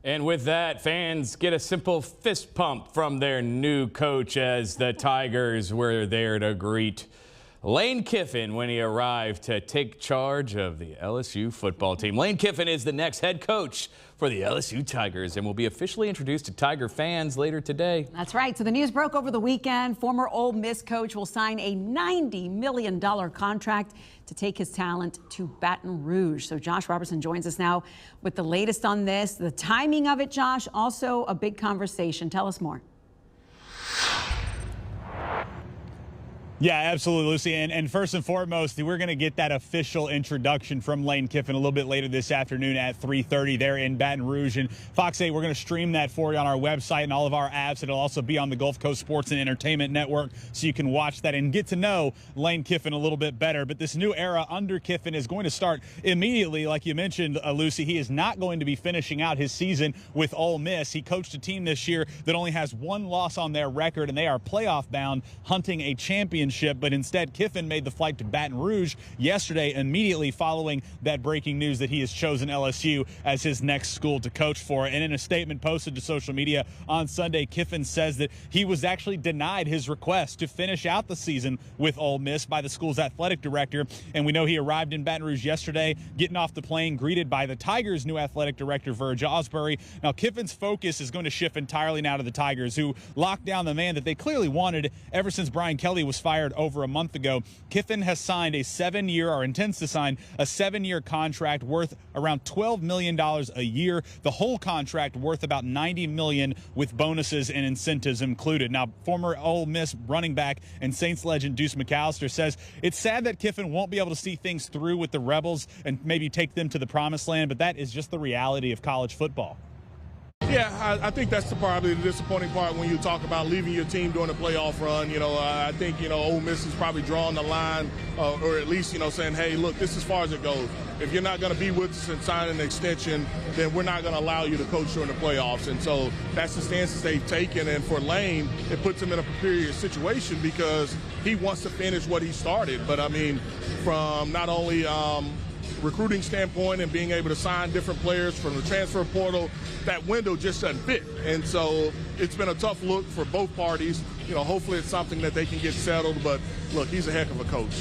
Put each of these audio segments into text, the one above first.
And with that, fans get a simple fist pump from their new coach as the Tigers were there to greet Lane Kiffin when he arrived to take charge of the LSU football team. Lane Kiffin is the next head coach for the LSU Tigers and will be officially introduced to Tiger fans later today. That's right. So the news broke over the weekend. Former Ole Miss coach will sign a $90 million contract to take his talent to Baton Rouge. So Josh Robertson joins us now with the latest on this. The timing of it, Josh, also a big conversation. Tell us more. Yeah, absolutely, Lucy. And first and foremost, we're going to get that official introduction from Lane Kiffin a little bit later this afternoon at 3:30 there in Baton Rouge. And Fox 8, we're going to stream that for you on our website and all of our apps. It'll also be on the Gulf Coast Sports and Entertainment Network, so you can watch that and get to know Lane Kiffin a little bit better. But this new era under Kiffin is going to start immediately. Like you mentioned, Lucy, he is not going to be finishing out his season with Ole Miss. He coached a team this year that only has one loss on their record, and they are playoff bound, hunting a championship. But instead, Kiffin made the flight to Baton Rouge yesterday, immediately following that breaking news that he has chosen LSU as his next school to coach for. And in a statement posted to social media on Sunday, Kiffin says that he was actually denied his request to finish out the season with Ole Miss by the school's athletic director. And we know he arrived in Baton Rouge yesterday, getting off the plane, greeted by the Tigers' new athletic director, Verge Osbury. Now, Kiffin's focus is going to shift entirely now to the Tigers, who locked down the man that they clearly wanted ever since Brian Kelly was fired over a month ago. Kiffin has signed a 7-year, or intends to sign a 7-year contract worth around $12 million a year. The whole contract worth about $90 million with bonuses and incentives included. Now, former Ole Miss running back and Saints legend Deuce McAllister says it's sad that Kiffin won't be able to see things through with the Rebels and maybe take them to the promised land, but that is just the reality of college football. Yeah, I think that's probably the disappointing part when you talk about leaving your team during a playoff run. I think, Ole Miss is probably drawing the line, or at least, saying, hey, look, this is as far as it goes. If you're not going to be with us and sign an extension, then we're not going to allow you to coach during the playoffs. And so that's the stances they've taken. And for Lane, it puts him in a precarious situation because he wants to finish what he started. But, I mean, from not only recruiting standpoint and being able to sign different players from the transfer portal, that window just doesn't fit. And so it's been a tough look for both parties. Hopefully it's something that they can get settled. But, look, he's a heck of a coach.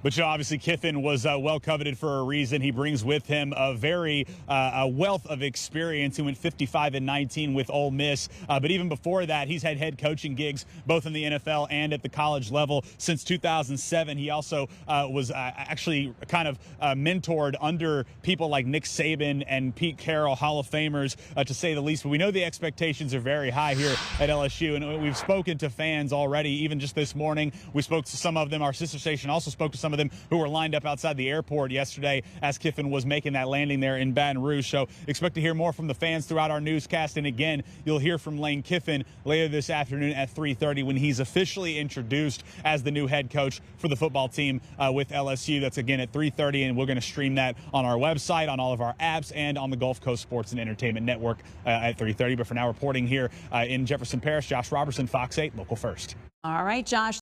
But obviously Kiffin was well coveted for a reason. He brings with him a wealth of experience. He went 55-19 with Ole Miss. But even before that, he's had head coaching gigs both in the NFL and at the college level since 2007. He also was actually kind of mentored under people like Nick Saban and Pete Carroll, Hall of Famers, to say the least. But we know the expectations are very high here at LSU. And we've spoken to fans already, even just this morning. We spoke to some of them. Our sister station also spoke to some of them who were lined up outside the airport yesterday as Kiffin was making that landing there in Baton Rouge. So expect to hear more from the fans throughout our newscast. And again, you'll hear from Lane Kiffin later this afternoon at 3:30 when he's officially introduced as the new head coach for the football team with LSU. That's again at 3:30, and we're going to stream that on our website, on all of our apps, and on the Gulf Coast Sports and Entertainment Network at 3:30. But for now, reporting here in Jefferson Parish, Josh Robertson, Fox 8, Local First. All right, Josh.